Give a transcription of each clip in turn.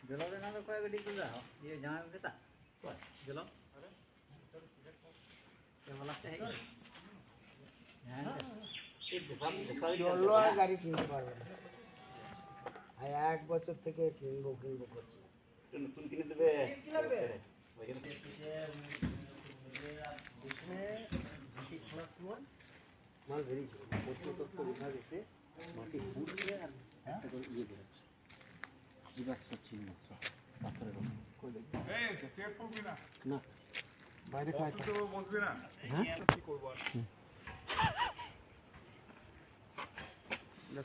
জলরে না কয়েক ডিগ্রি দাও ये जहां देता तो जलो अरे ये वाला है हां এই দেখা জল আর গাড়ি কিনতে পারবে না। আর এক বছর থেকে কিনবো করছি। নতুন কিনে দেবে মাল বেরিয়েছে প্রচুর তথ্য লেখা গেছে মাটি ফুটছে আর একটা করে ইয়ে বেরোচ্ছে জীবাশ্ম চিহ্ন পাথরের না বাইরে খাই না হ্যাঁ কি করবো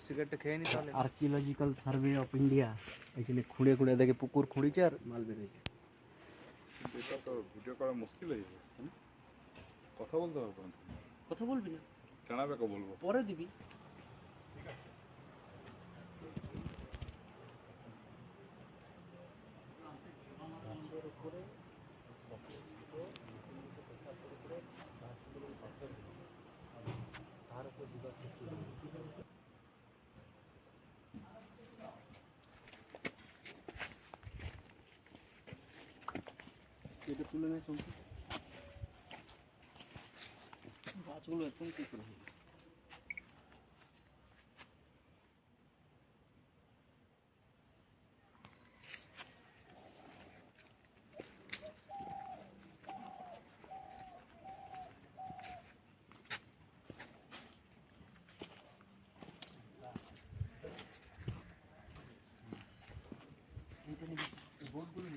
সিগারেটটা খেয়ে নি তাহলে আর্কিওলজিক্যাল সার্ভে অফ ইন্ডিয়া এখানে খুঁড়ে খুঁড়ে দেখে পুকুর খুঁড়িছে আর মাল বেরিয়েছে। এটা তো ভিডিও করা মুশকিল হয়ে যাবে, কথা বলতে হবে। কথা বলবি না জানাবে কে বলবো পরে দিবি। এটা তুলে নেয় চলছে গাছগুলো একদম কি করে হবে বোর্ডগুলো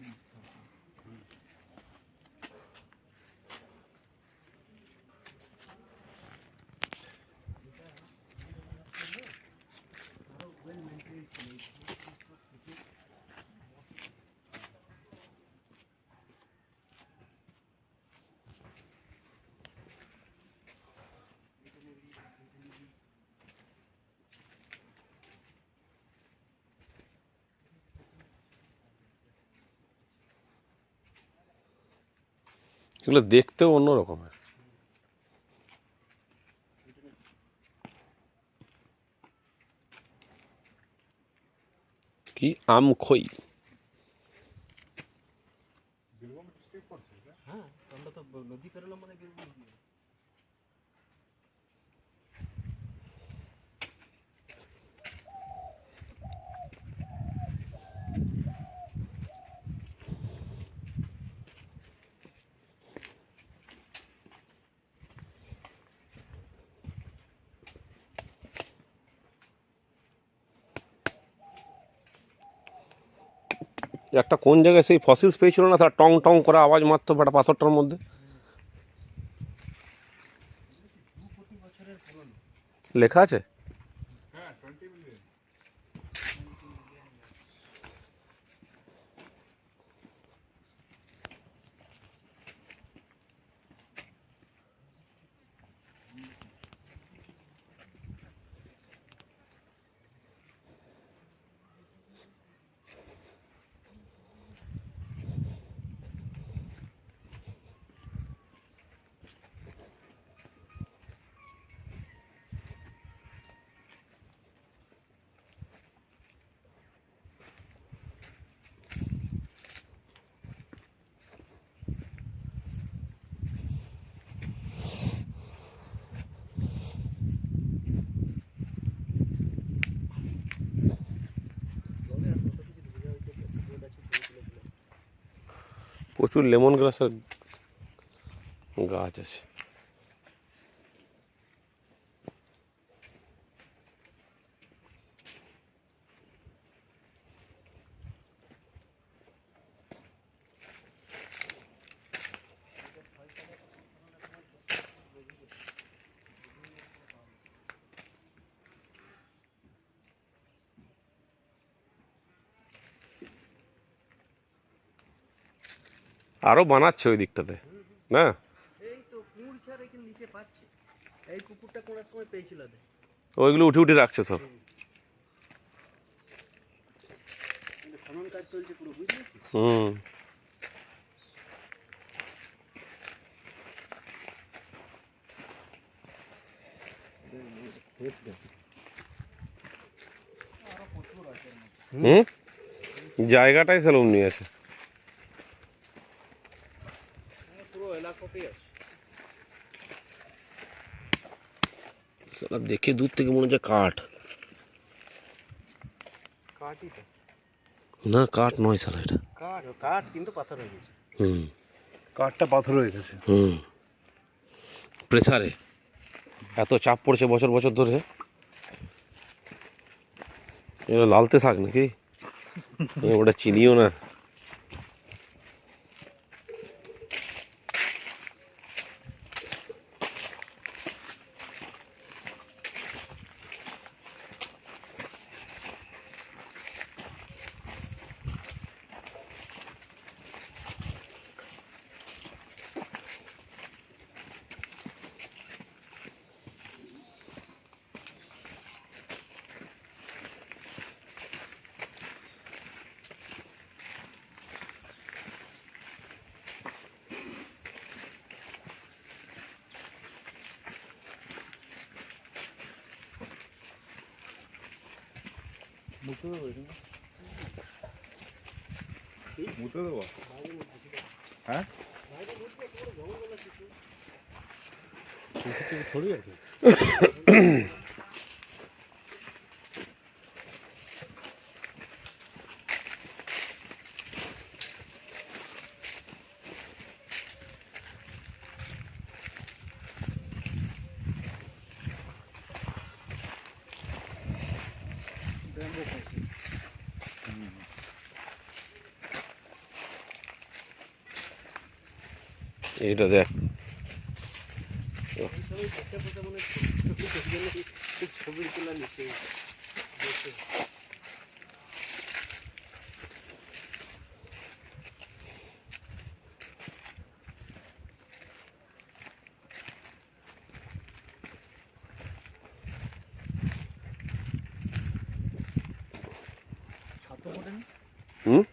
এগুলো দেখতেও অন্য রকমের। কি আমখই হ্যাঁ আমরা তো নদী পেরোলাম মানে বীরভূম দিয়ে। একটা কোন জায়গায় সেই ফসিলস পেয়েছিল না, তার টং টং করে আওয়াজ মারতো একটা পাথরটার মধ্যে, লেখা আছে। প্রচুর লেমন গ্রাসের গাছ আছে। আরো বানাচ্ছে ওই দিকটাতে না, এই তো কুড়ছে আর এখানে নিচে পাচ্ছে। এই কুকুরটা কোনার সময় পেয়েছিল ওইগুলো উঠে উঠে রাখছে সব। খনন কাজ চলছে পুরো, বুঝলি? হুম হুম জায়গাটাই সেলুন নিয়ে আছে। পুরো এলাকাতেই আছে। সালা দেখে দূর থেকে মনে হচ্ছে কাঠ। কাঠই তো। না কাঠ নয় সালা এটা। কাঠ কাঠ কিন্তু পাথর হয়ে গেছে। হুম কাঠটা পাথর হয়ে গেছে। হুম প্রেসারে এত চাপ পড়ছে বছর বছর ধরে। এটা লালতে শাক নাকি? ওটা চিনিও না। মুতে দেবো মুতে দেবো হ্যাঁ ছড়িয়ে আছে। এইটা দেখ ছবি তোলা নিচে হুম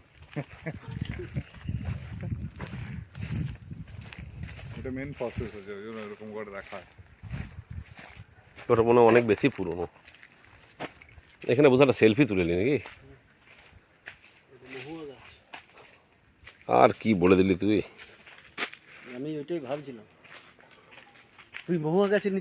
এটা মেন প্রসেস আছে, ওই জন্য এরকম করে রাখা আছে। ওটা মনে হয় অনেক বেশি পুরনো। এখানে বোধ হয় সেলফি তুলে নি নাকি? মহুয়া গাছ। আর কি বলে দিলি তুই। আমি ওইটাই ভাবছিলাম, তুই মহুয়া গাছের নিচে